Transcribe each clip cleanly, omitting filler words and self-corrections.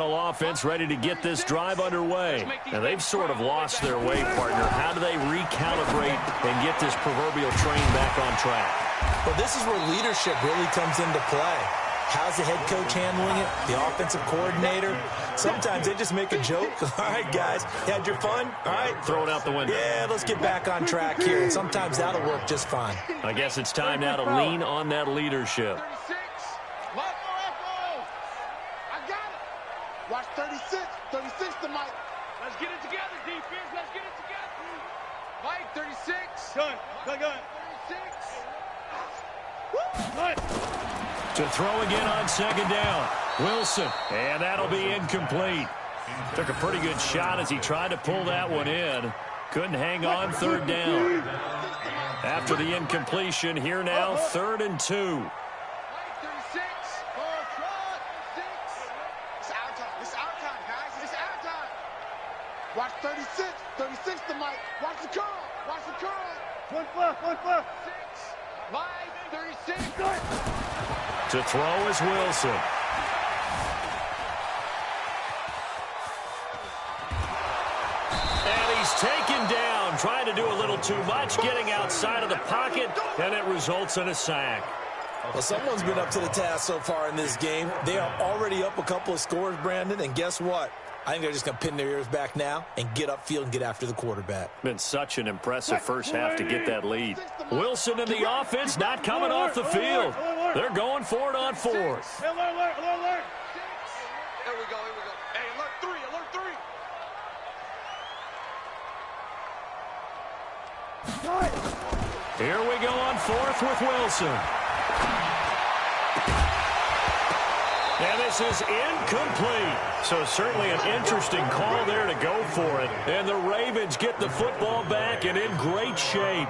Offense ready to get this drive underway. And they've sort of lost their way, partner. How do they recalibrate and get this proverbial train back on track? Well, this is where leadership really comes into play. How's the head coach handling it? The offensive coordinator? Sometimes they just make a joke. All right, guys, you had your fun? All right. Throw it out the window. Yeah, let's get back on track here. And sometimes that'll work just fine. I guess it's time now to lean on that leadership. Watch 36. 36 to Mike. Let's get it together, defense. Let's get it together. Mike, 36. Gun. 36. Woo. To throw again on second down. Wilson. And that'll be incomplete. Took a pretty good shot as he tried to pull that one in. Couldn't hang on third down. After the incompletion, here now, 3rd and 2. Watch 36. 36 to Mike. Watch the curl. Watch the curl. 1 foot. 6. Mike, 36. To throw is Wilson. And he's taken down, trying to do a little too much, getting outside of the pocket, and it results in a sack. Well, someone's been up to the task so far in this game. They are already up a couple of scores, Brandon, and guess what? I think they're just going to pin their ears back now and get upfield and get after the quarterback. Been such an impressive first half to get that lead. Wilson and the offense not coming off the field. They're going for it on 4th. Alert. Here we go. Hey, alert 3. Here we go on 4th with Wilson. And this is incomplete. So certainly an interesting call there to go for it. And the Ravens get the football back and in great shape.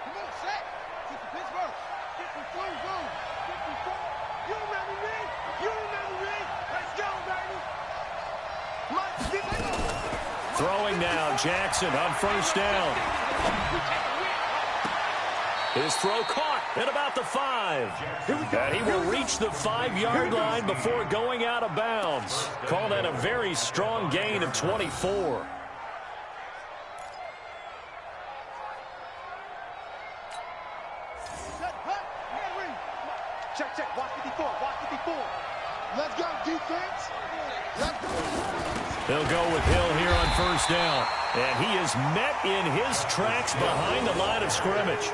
Come on, set. Pittsburgh. Go. You remember me? Let's go, baby. Throwing now, Jackson on 1st down. His throw caught at about the 5. And he will reach the 5-yard line before going out of bounds. Call that a very strong gain of 24. Check. Watch 54. Let's go, defense. Let's go. They'll go with Hill here on 1st down. And he is met in his tracks behind the line of scrimmage.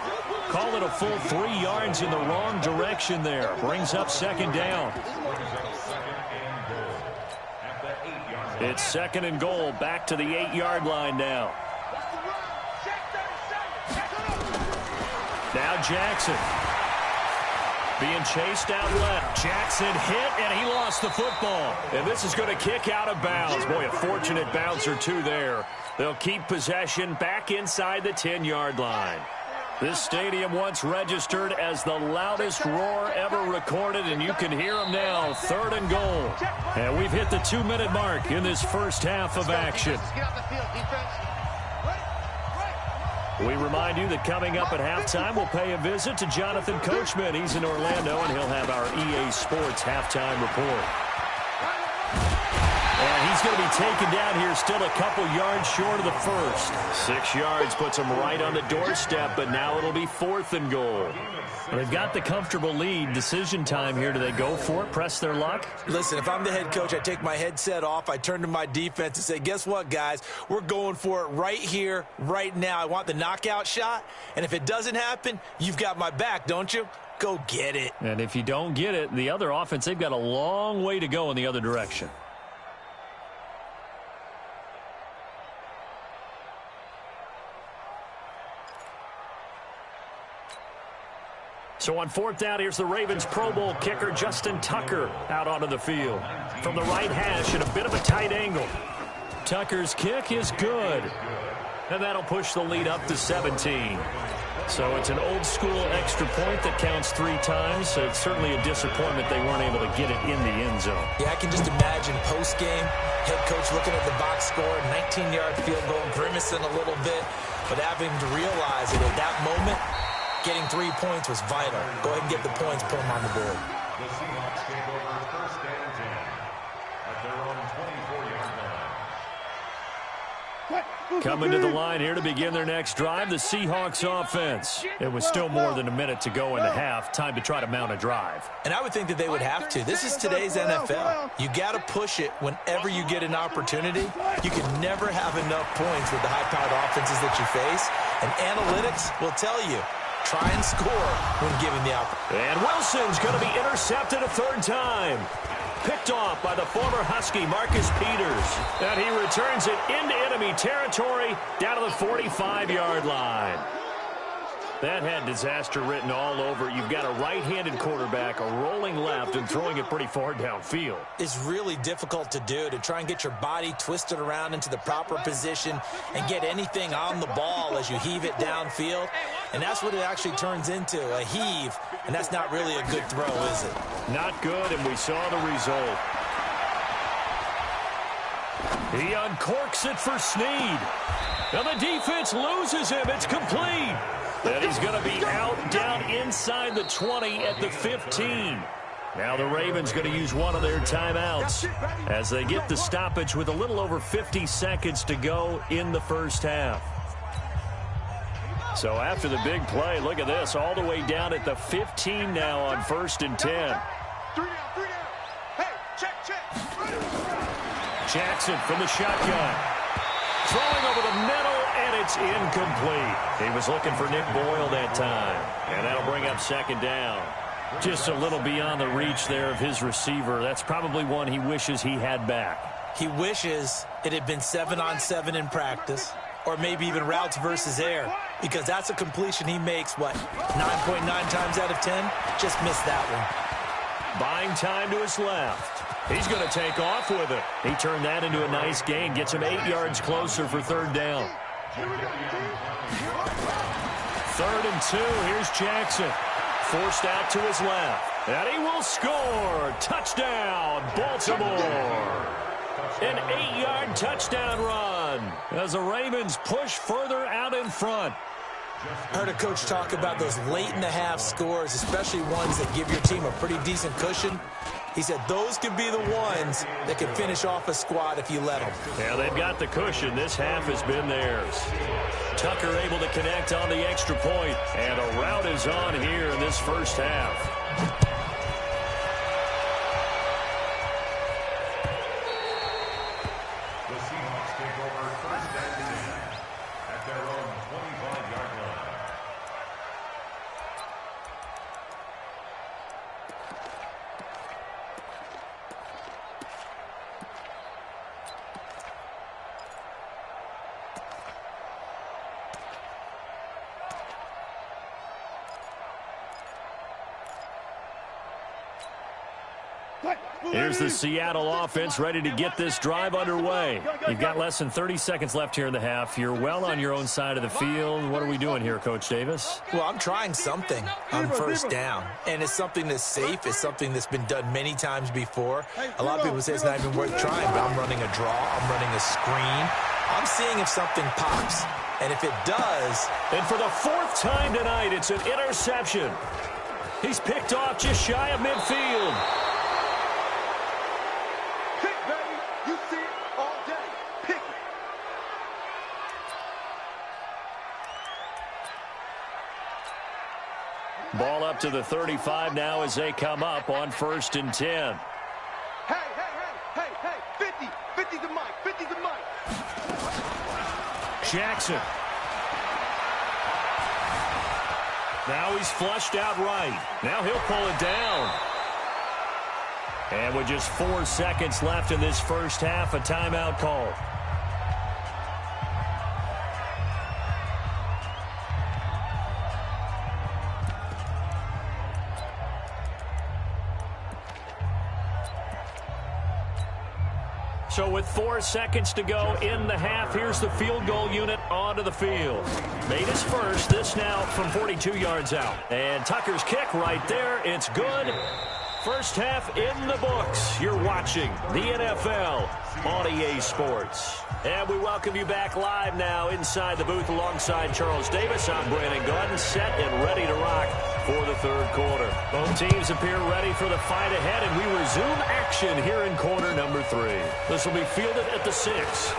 Call it a full 3 yards in the wrong direction there. Brings up 2nd down. It's 2nd and goal. Back to the 8-yard line now. Now Jackson. Being chased out left. Jackson hit, and he lost the football. And this is going to kick out of bounds. Boy, a fortunate bounce or two there. They'll keep possession back inside the 10-yard line. This stadium once registered as the loudest roar ever recorded, and you can hear them now. 3rd and goal. And we've hit the 2-minute mark in this first half of action. We remind you that coming up at halftime, we'll pay a visit to Jonathan Coachman. He's in Orlando, and he'll have our EA Sports halftime report. And he's going to be taken down here still a couple yards short of the first. 6 yards puts him right on the doorstep, but now it'll be 4th and goal. They've got the comfortable lead. Decision time here. Do they go for it, press their luck? Listen, if I'm the head coach, I take my headset off. I turn to my defense and say, guess what, guys? We're going for it right here, right now. I want the knockout shot, and if it doesn't happen, you've got my back, don't you? Go get it. And if you don't get it, the other offense, they've got a long way to go in the other direction. So on 4th down, here's the Ravens Pro Bowl kicker Justin Tucker out onto the field. From the right hash at a bit of a tight angle. Tucker's kick is good. And that'll push the lead up to 17. So it's an old-school extra point that counts 3 times. So it's certainly a disappointment they weren't able to get it in the end zone. Yeah, I can just imagine post-game, head coach looking at the box score, 19-yard field goal, grimacing a little bit. but having to realize that at that moment, getting 3 points was vital. Go ahead and get the points, put them on the board. The Seahawks take over first and 10 at their own 24-yard line. Coming to the line here to begin their next drive, the Seahawks offense. It was still more than a minute to go in the half. Time to try to mount a drive. And I would think that they would have to. This is today's NFL. You got to push it whenever you get an opportunity. You can never have enough points with the high-powered offenses that you face. And analytics will tell you, try and score when given the opportunity. And Wilson's going to be intercepted a third time. Picked off by the former Husky, Marcus Peters. And he returns it into enemy territory down to the 45-yard line. That had disaster written all over. You've got a right-handed quarterback, a rolling left, and throwing it pretty far downfield. It's really difficult to do, to try and get your body twisted around into the proper position and get anything on the ball as you heave it downfield. And that's what it actually turns into, a heave. And that's not really a good throw, is it? Not good, and we saw the result. He uncorks it for Snead. And the defense loses him. It's complete. And he's going to be out down inside the 20 at the 15. Now the Ravens going to use one of their timeouts as they get the stoppage with a little over 50 seconds to go in the first half. So after the big play, look at this, all the way down at the 15 now on 1st and 10. 3 down. Hey, check. Jackson from the shotgun. Throwing over the middle, and it's incomplete. He was looking for Nick Boyle that time, and that'll bring up second down. Just a little beyond the reach there of his receiver. That's probably one he wishes he had back. He wishes it had been 7-on-7 in practice, or maybe even routes versus air, because that's a completion he makes, 9.9 times out of 10? Just missed that one. Buying time to his left. He's going to take off with it. He turned that into a nice gain. Gets him 8 yards closer for third down. 3rd and 2. Here's Jackson. Forced out to his left. And he will score. Touchdown, Baltimore. An 8-yard touchdown run as the Ravens push further out in front. I heard a coach talk about those late-in-the-half scores, especially ones that give your team a pretty decent cushion. He said those could be the ones that can finish off a squad if you let them. Yeah, they've got the cushion. This half has been theirs. Tucker able to connect on the extra point, and a rout is on here in this first half. The Seahawks take over first and 10 at their own 25-yard line. Here's the Seattle offense ready to get this drive underway. You've got less than 30 seconds left here in the half. You're well on your own side of the field. What are we doing here, Coach Davis? Well, I'm trying something on first down, and it's something that's safe. It's something that's been done many times before. A lot of people say it's not even worth trying, but I'm running a draw. I'm running a screen. I'm seeing if something pops, and if it does. And for the 4th time tonight, it's an interception. He's picked off just shy of midfield. Ball up to the 35 now as they come up on 1st and 10. Hey, 50 to Mike, 50 to Mike. Jackson. Now he's flushed out right. Now he'll pull it down. And with just 4 seconds left in this first half, a timeout call. So with 4 seconds to go in the half, here's the field goal unit onto the field. Made his first, this now from 42 yards out. And Tucker's kick right there, it's good first half in the books. You're watching the NFL on EA Sports. And we welcome you back live now inside the booth alongside Charles Davis. I'm Brandon Gordon, set and ready to rock for the third quarter. Both teams appear ready for the fight ahead, and we resume action here in quarter number 3. This will be fielded at the 6.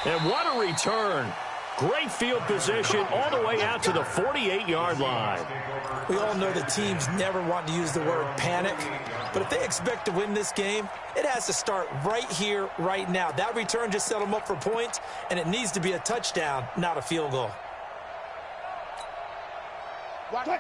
And what a return. Great field position all the way out to the 48-yard line. We all know the teams never want to use the word panic, but if they expect to win this game, it has to start right here, right now. That return just set them up for points, and it needs to be a touchdown, not a field goal.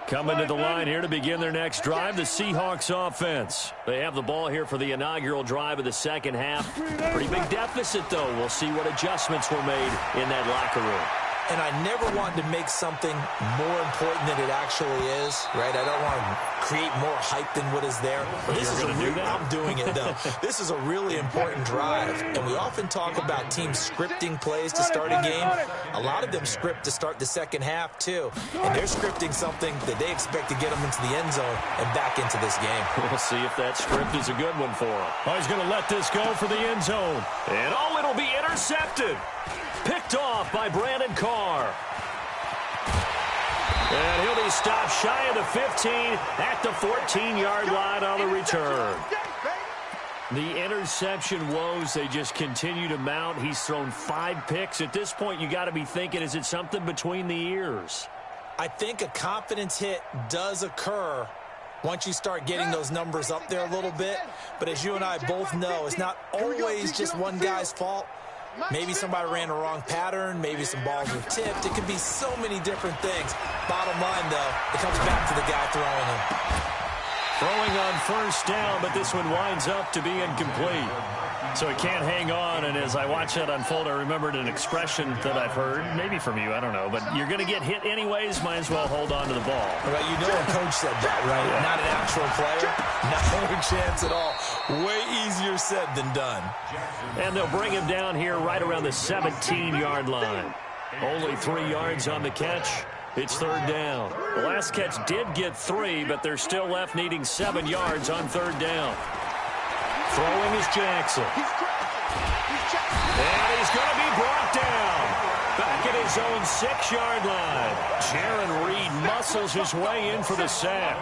Coming to the line here to begin their next drive, the Seahawks offense. They have the ball here for the inaugural drive of the second half. Pretty big deficit, though. We'll see what adjustments were made in that locker room. And I never want to make something more important than it actually is, right? I don't want to create more hype than what is there. This is I'm doing it, though. This is a really important drive, and we often talk about teams scripting plays to start a game. A lot of them script to start the second half, too, and they're scripting something that they expect to get them into the end zone and back into this game. We'll see if that script is a good one for him. Oh, he's going to let this go for the end zone. And, oh, it'll be intercepted. Picked off by Brandon Carr. And he'll be stopped shy of the 15 at the 14-yard line on the return. The interception woes, they just continue to mount. He's thrown 5 picks. At this point, you got to be thinking, is it something between the ears? I think a confidence hit does occur once you start getting those numbers up there a little bit. But as you and I both know, it's not always just one guy's fault. Maybe somebody ran a wrong pattern. Maybe some balls were tipped. It could be so many different things. Bottom line, though, it comes back to the guy throwing them. Throwing on first down, but this one winds up to be incomplete. So he can't hang on, and as I watch that unfold, I remembered an expression that I've heard, maybe from you, I don't know, but you're going to get hit anyways, might as well hold on to the ball. Right, you know a coach said that, right? Yeah. Not an actual player. Not a chance at all. Way easier said than done. And they'll bring him down here right around the 17-yard line. Only 3 yards on the catch. It's third down. The last catch did get 3, but they're still left needing 7 yards on third down. Throwing is Jackson. And he's going to be brought down. Back at his own 6-yard line. Jaron Reed muscles his way in for the sack.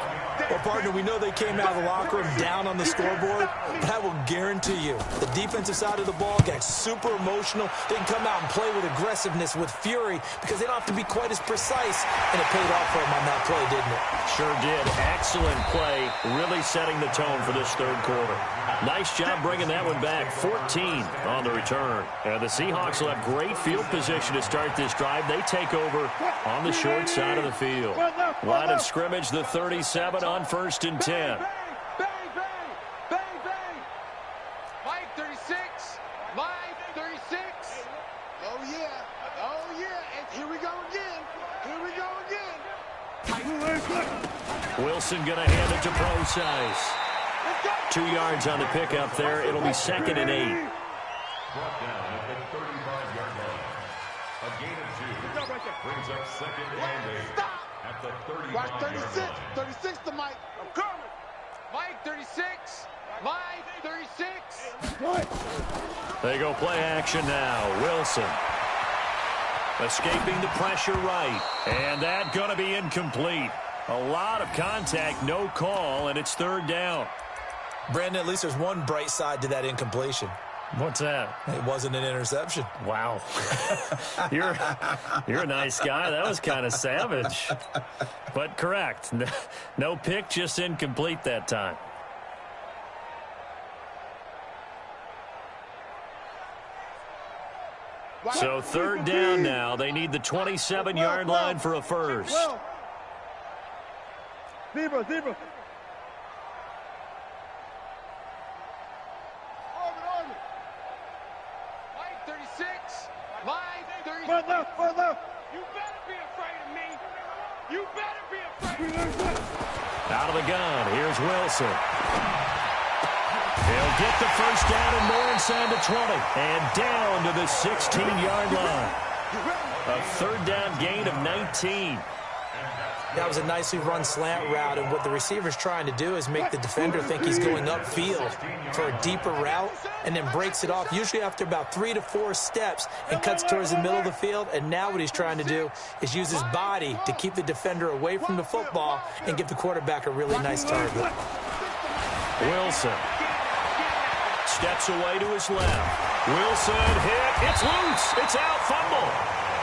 Well, partner, we know they came out of the locker room down on the scoreboard, but I will guarantee you the defensive side of the ball got super emotional. They can come out and play with aggressiveness, with fury, because they don't have to be quite as precise, and it paid off for them on that play, didn't it? Sure did. Excellent play, really setting the tone for this third quarter. Nice job bringing that one back. 14 on the return. And the Seahawks will have great field position to start this drive. They take over on the short side of the field. Line of scrimmage, the 37 on 1st and 10. Mike 36. Mike 36. Oh, yeah. Oh, yeah. And here we go again. Here we go again. Wilson going to hand it to Procise. 2 yards on the pickup there. It'll be 2nd and 8. Brought down at the 35-yard line. A gain of 2. Brings up 2nd and 8. Stop. At the 35-yard Watch 36. line. 36 to Mike. I'm coming. Mike 36. Mike 36. They go play action now. Wilson. Escaping the pressure right. And that going to be incomplete. A lot of contact, no call, and it's third down. Brandon, at least there's one bright side to that incompletion. What's that? It wasn't an interception. Wow. You're a nice guy. That was kind of savage. But correct. No pick, just incomplete that time. So third down now. They need the 27-yard line for a first. Zebra. Mike 36. Mike 36. Far left. You better be afraid of me. You better be afraid of me. Out of the gun. Here's Wilson. He'll get the first down and more inside the 20. And down to the 16-yard line. A third down gain of 19. That was a nicely run slant route, and what the receiver's trying to do is make the defender think he's going upfield for a deeper route, and then breaks it off, usually after about 3 to 4 steps, and cuts towards the middle of the field. And now what he's trying to do is use his body to keep the defender away from the football and give the quarterback a really nice target. Wilson steps away to his left. Wilson hit. It's loose. It's out. Fumble.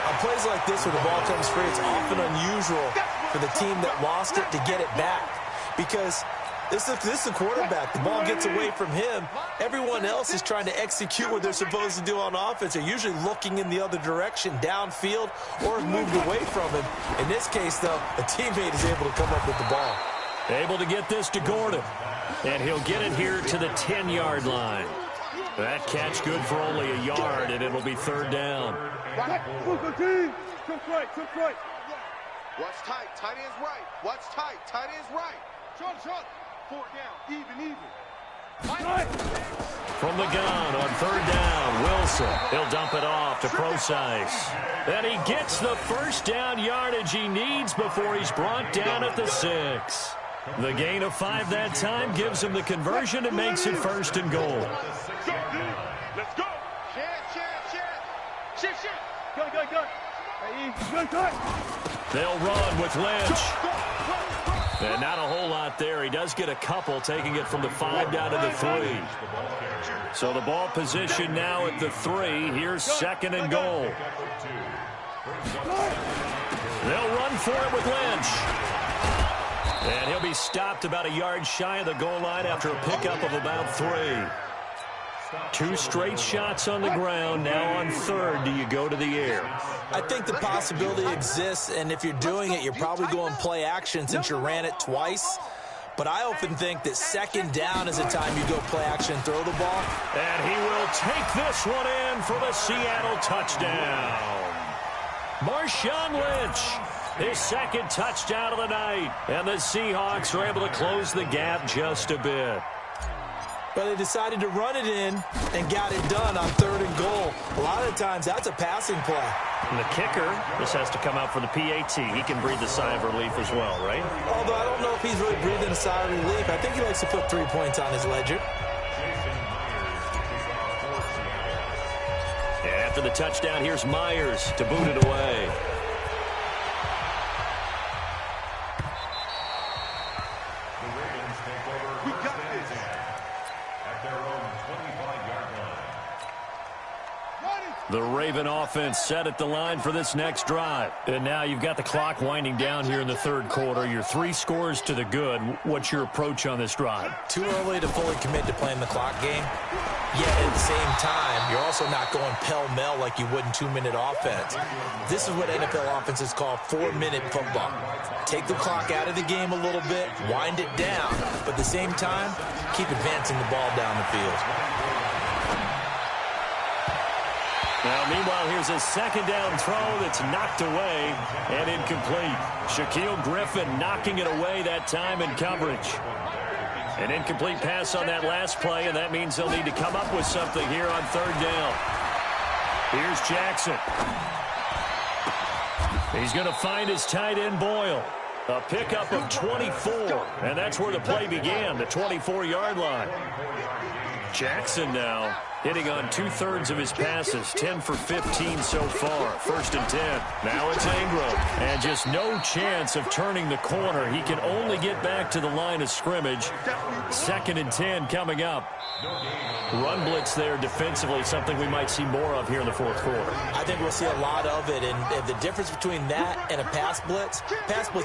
On plays like this where the ball comes free, it's often unusual for the team that lost it to get it back, because this is the quarterback. The ball gets away from him. Everyone else is trying to execute what they're supposed to do on offense. They're usually looking in the other direction, downfield, or have moved away from him. In this case, though, a teammate is able to come up with the ball. Able to get this to Gordon, and he'll get it here to the 10-yard line. That catch good for only a yard, and it'll be third down. Watch tight, tight end's right. Watch tight, tight end's right. Short. 4 down, even. From the gun on third down, Wilson. He'll dump it off to Procise. And he gets the first down yardage he needs before he's brought down at the 6. The gain of 5 that time gives him the conversion and makes it first and goal. Let's go. Shit. They'll run with Lynch. And not a whole lot there. He does get a couple, taking it from the 5 down to the 3. So the ball position now at the 3. Here's second and goal. They'll run for it with Lynch. And he'll be stopped about a yard shy of the goal line after a pickup of about 3. 2 straight shots on the ground. Now on third, do you go to the air? I think the possibility exists, and if you're doing it, you're probably going play action since you ran it twice. But I often think that second down is the time you go play action, throw the ball. And he will take this one in for the Seattle touchdown. Marshawn Lynch, his second touchdown of the night. And the Seahawks are able to close the gap just a bit. But they decided to run it in and got it done on third and goal. A lot of the times, that's a passing play. And the kicker just has to come out for the PAT. He can breathe a sigh of relief as well, right? Although I don't know if he's really breathing a sigh of relief. I think he likes to put 3 points on his ledger. And after the touchdown, here's Myers to boot it away. The Raven offense set at the line for this next drive. And now you've got the clock winding down here in the third quarter. You're 3 scores to the good. What's your approach on this drive? Too early to fully commit to playing the clock game. Yet at the same time, you're also not going pell-mell like you would in 2-minute offense. This is what NFL offenses call 4-minute football. Take the clock out of the game a little bit, wind it down, but at the same time, keep advancing the ball down the field. Now, meanwhile, here's a second down throw that's knocked away and incomplete. Shaquille Griffin knocking it away that time in coverage. An incomplete pass on that last play, and that means they'll need to come up with something here on third down. Here's Jackson. He's going to find his tight end Boyle. A pickup of 24, and that's where the play began, the 24-yard line. Jackson now hitting on 2/3 of his passes, 10 for 15 so far. First and 10. Now it's Ingram, and just no chance of turning the corner. He can only get back to the line of scrimmage. Second and 10 coming up. Run blitz there defensively, something we might see more of here in the fourth quarter. I think we'll see a lot of it, and the difference between that and a pass blitz,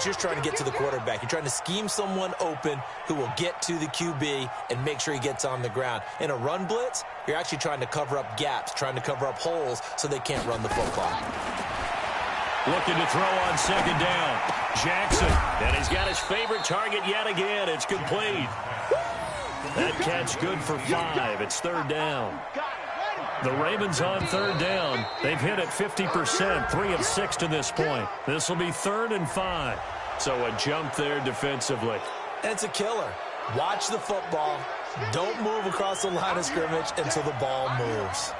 you're trying to get to the quarterback. You're trying to scheme someone open who will get to the QB and make sure he gets on the ground. In a run blitz, you're actually trying to cover up gaps, trying to cover up holes so they can't run the football. Looking to throw on second down. Jackson, and he's got his favorite target yet again. It's complete. That catch good for 5. It's third down. The Ravens on third down. They've hit it 50%, 3 of 6 to this point. This will be third and 5. So a jump there defensively. And it's a killer. Watch the football. Don't move across the line of scrimmage until the ball moves.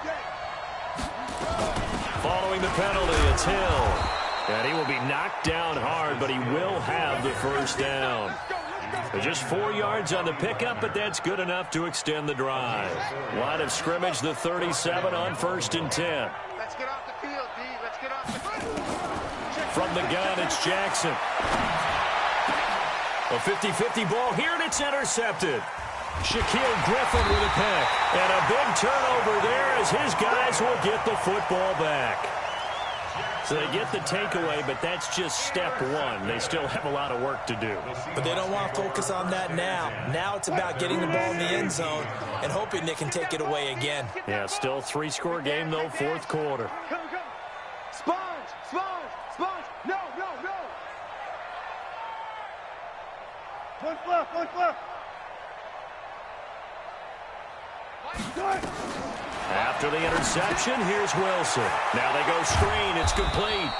Following the penalty, it's Hill. And he will be knocked down hard, but he will have the first down. Just 4 yards on the pickup, but that's good enough to extend the drive. Line of scrimmage, the 37 on 1st and 10. Let's get off the field, D. Let's get off the field. From the gun, it's Jackson. A 50-50 ball here, and it's intercepted. Shaquille Griffin with a pick. And a big turnover there as his guys will get the football back. So they get the takeaway, but that's just step one. They still have a lot of work to do. But they don't want to focus on that now. Now it's about getting the ball in the end zone and hoping they can take it away again. Yeah, still 3-score game, though, 4th quarter. Come. Sponge. No. One flip. After the interception, here's Wilson. Now they go screen. It's complete.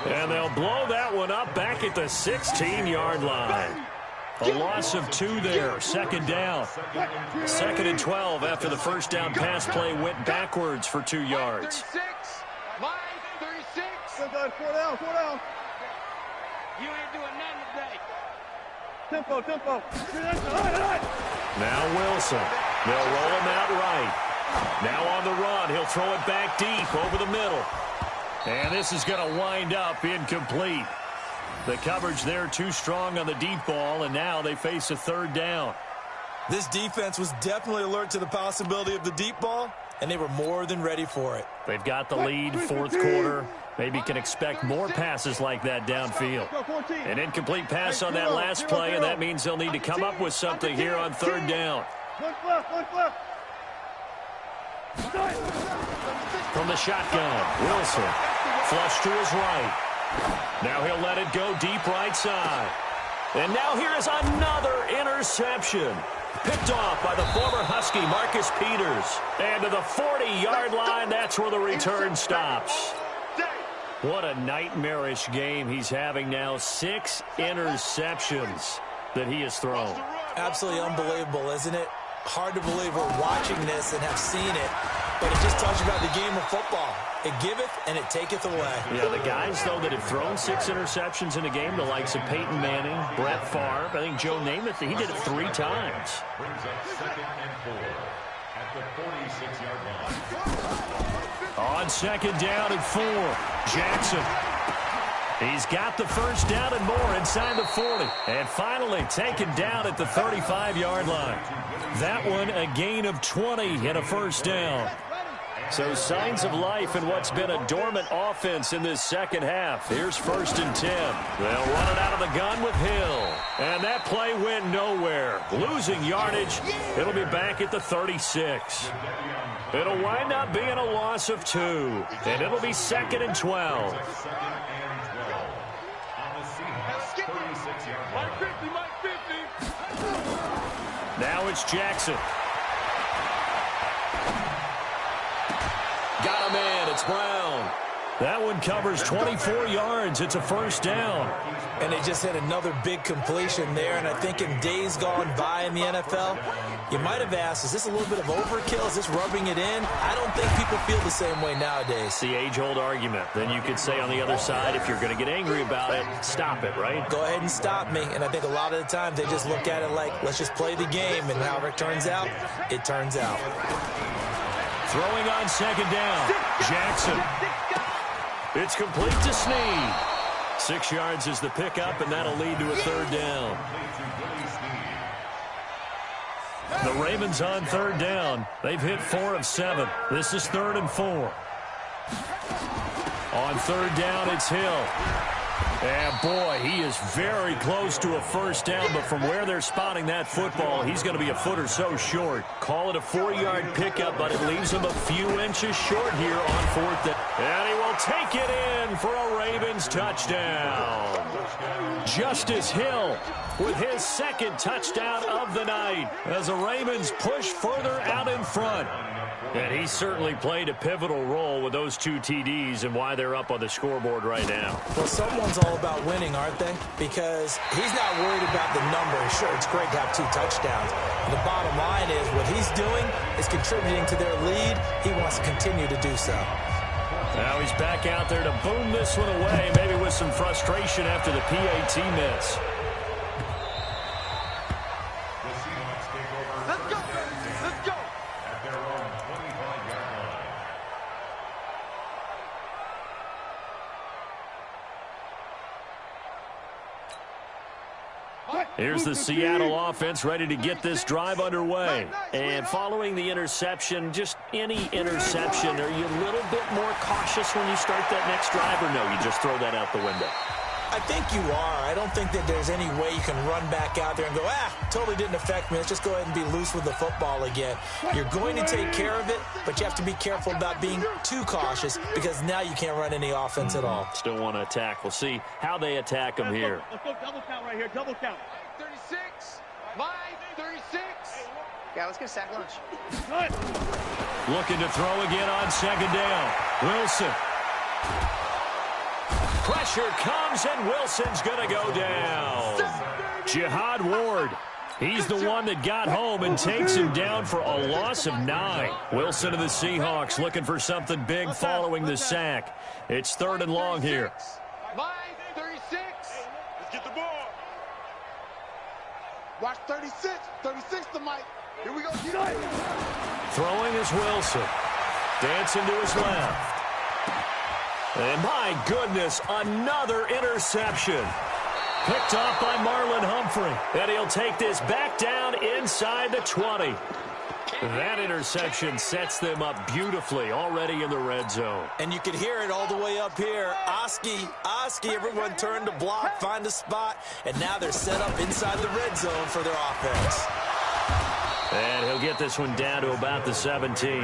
And they'll blow that one up back at the 16-yard line. A loss of 2 there. 2nd down. 2nd and 12 after the first down pass play went backwards for 2 yards. 36. Line 36. 4 down. You ain't doing nothing today. Tempo. Now Wilson. They'll roll him out right. Now on the run. He'll throw it back deep over the middle. And this is going to wind up incomplete. The coverage there too strong on the deep ball, and now they face a 3rd down. This defense was definitely alert to the possibility of the deep ball, and they were more than ready for it. They've got the lead, 4th quarter. Maybe can expect more passes like that downfield. An incomplete pass on that last play, and that means they'll need to come up with something here on 3rd down. One flip. From the shotgun, Wilson. Flush to his right. Now he'll let it go deep right side. And now here is another interception. Picked off by the former Husky, Marcus Peters. And to the 40-yard line, that's where the return stops. What a nightmarish game he's having now. 6 interceptions that he has thrown. Absolutely unbelievable, isn't it? Hard to believe we're watching this and have seen it, but it just tells you about the game of football. It giveth and it taketh away. Yeah, the guys, though, that have thrown 6 interceptions in a game, the likes of Peyton Manning, Brett Favre, I think Joe Namath, he did it 3 times. Brings up 2nd and 4 at the 46-yard line. On 2nd down and 4, Jackson. He's got the first down and more inside the 40. And finally taken down at the 35-yard line. That one a gain of 20 and a first down. So signs of life in what's been a dormant offense in this second half. Here's 1st and 10. They'll run it out of the gun with Hill. And that play went nowhere. Losing yardage. It'll be back at the 36. It'll wind up being a loss of 2. And it'll be 2nd and 12. Now it's Jackson. Got a man. It's Brown. That one covers 24 yards. It's a first down. And they just had another big completion there. And I think in days gone by in the NFL, you might have asked, is this a little bit of overkill? Is this rubbing it in? I don't think people feel the same way nowadays. It's the age-old argument. Then you could say on the other side, if you're going to get angry about it, stop it, right? Go ahead and stop me. And I think a lot of the times they just look at it like, let's just play the game. And however it turns out, it turns out. Throwing on 2nd down. Jackson. It's complete to Snead. 6 yards is the pickup, and that'll lead to a 3rd down. The Ravens on 3rd down. They've hit 4 of 7. This is 3rd and 4. On 3rd down, it's Hill. And, boy, he is very close to a first down, but from where they're spotting that football, he's going to be a foot or so short. Call it a 4-yard pickup, but it leaves him a few inches short here on 4th down. And he will take it in for a Ravens touchdown. Justice Hill with his 2nd touchdown of the night as the Ravens push further out in front. And he certainly played a pivotal role with those 2 TDs and why they're up on the scoreboard right now. Well, someone's all about winning, aren't they? Because he's not worried about the number. Sure, it's great to have 2 touchdowns. And the bottom line is what he's doing is contributing to their lead. He wants to continue to do so. Now he's back out there to boom this one away, maybe with some frustration after the PAT miss. Let's go. Let's go. At their own 25-yard line. Here's the Seattle offense ready to get this drive underway. And following the interception, just any interception, are you a little bit more cautious when you start that next drive, or no, you just throw that out the window? I think you are. I don't think that there's any way you can run back out there and go, totally didn't affect me. Let's just go ahead and be loose with the football again. You're going to take care of it, but you have to be careful about being too cautious because now you can't run any offense at all. Still want to attack. We'll see how they attack them here. Let's go double count right here, double count. 36. Line 36. Yeah, let's get a sack lunch. Good. Looking to throw again on second down. Wilson. Pressure comes, and Wilson's going to go down. Jihad Ward. He's the one that got home and takes him down for a loss of 9. Wilson of the Seahawks looking for something big following the sack. It's 3rd and long here. Line 36. Let's get the ball. Watch 36. 36 to Mike. Here we go. Throwing is Wilson. Dancing to his left. And my goodness, another interception. Picked off by Marlon Humphrey. And he'll take this back down inside the 20. That interception sets them up beautifully already in the red zone. And you can hear it all the way up here. Oski, everyone turned to block, find a spot, and now they're set up inside the red zone for their offense. And he'll get this one down to about the 17.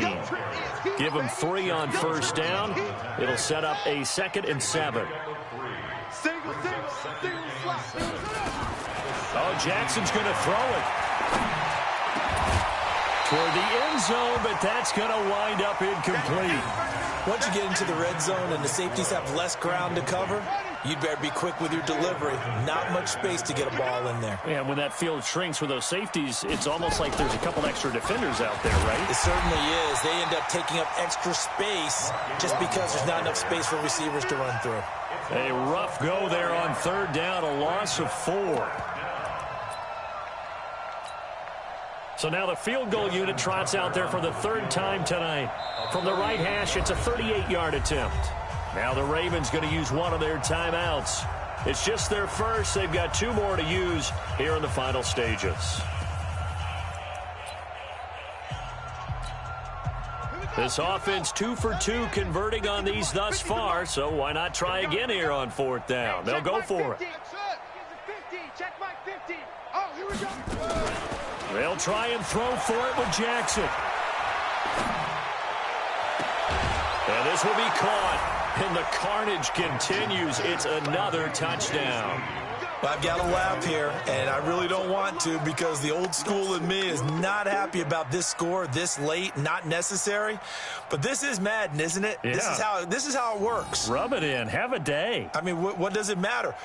Give him 3 on first down. It'll set up a 2nd and 7. Single slot. Oh, Jackson's going to throw it toward the end zone, but that's going to wind up incomplete. Once you get into the red zone and the safeties have less ground to cover, you'd better be quick with your delivery. Not much space to get a ball in there. And when that field shrinks with those safeties, it's almost like there's a couple extra defenders out there, right? It certainly is. They end up taking up extra space just because there's not enough space for receivers to run through. A rough go there on 3rd down, a loss of 4. So now the field goal unit trots out there for the 3rd time tonight. From the right hash, it's a 38-yard attempt. Now the Ravens going to use one of their timeouts. It's just their first. They've got 2 more to use here in the final stages. This offense 2 for 2 converting on these thus far, so why not try again here on 4th down? They'll go for it. Check my 50. Oh, here we go. They'll try and throw for it with Jackson. And this will be caught. And the carnage continues. It's another touchdown. I've got to laugh here, and I really don't want to because the old school in me is not happy about this score this late, not necessary. But this is Madden, isn't it? Yeah. This is how it works. Rub it in. Have a day. I mean, what does it matter?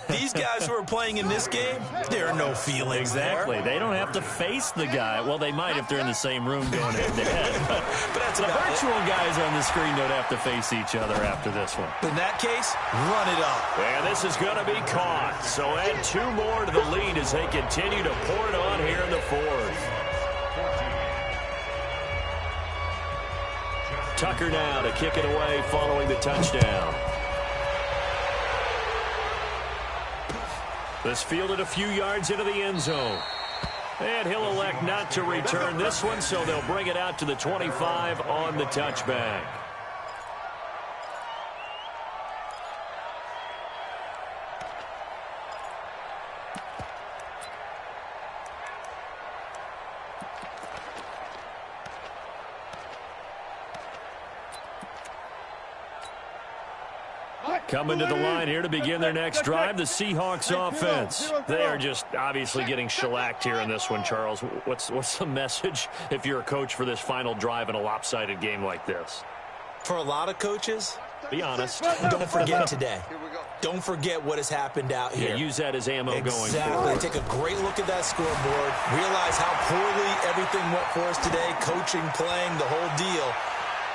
These guys who are playing in this game, there are no feelings Exactly. there. They don't have to face the guy. Well, they might if they're in the same room going head-to-head. But that's The about virtual it. guys on the screen don't have to face each other after this one. In that case, run it up. And this is going to be caught. So add 2 more to the lead as they continue to pour it on here in the 4th. Tucker now to kick it away following the touchdown. This fielded a few yards into the end zone. And he'll elect not to return this one, so they'll bring it out to the 25 on the touchback. Coming to the line here to begin their next drive, the Seahawks offense. They are just obviously getting shellacked here in this one, Charles. What's the message if you're a coach for this final drive in a lopsided game like this? For a lot of coaches, be honest. Don't forget today. Don't forget what has happened out here. Yeah, use that as ammo going Exactly. forward. Take a great look at that scoreboard. Realize how poorly everything went for us today. Coaching, playing, the whole deal.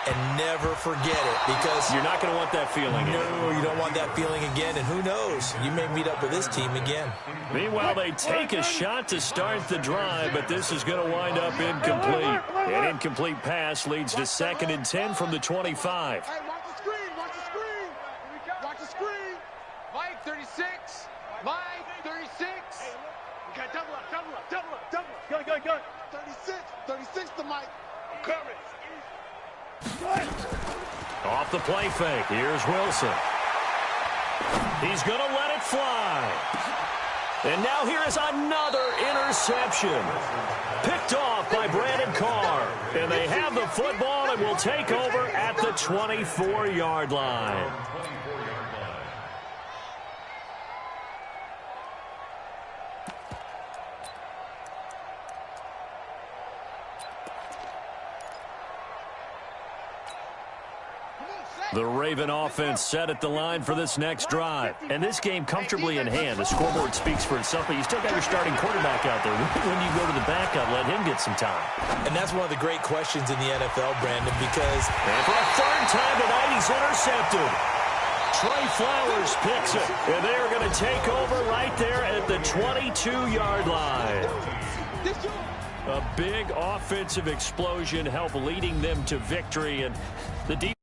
and never forget it, because you're not going to want that feeling. No, you don't want that feeling again, and who knows? You may meet up with this team again. Meanwhile, they take a shot to start the drive, but this is going to wind up incomplete. An incomplete pass leads to 2nd and 10 from the 25. Hey, watch the screen, watch the screen. Watch the screen. Mike, 36. Mike, 36. You got double up, double up, double up, double up. Go, go, go. 36 to Mike. Cover it. Off the play fake. Here's Wilson. He's going to let it fly. And now here is another interception. Picked off by Brandon Carr. And they have the football and will take over at the 24-yard line. The Raven offense set at the line for this next drive. And this game comfortably in hand. The scoreboard speaks for itself, but you still got your starting quarterback out there. When you go to the backup, let him get some time. And that's one of the great questions in the NFL, Brandon, because... And for a 3rd time tonight, he's intercepted. Trey Flowers picks it. And they are going to take over right there at the 22-yard line. A big offensive explosion helped leading them to victory. And the defense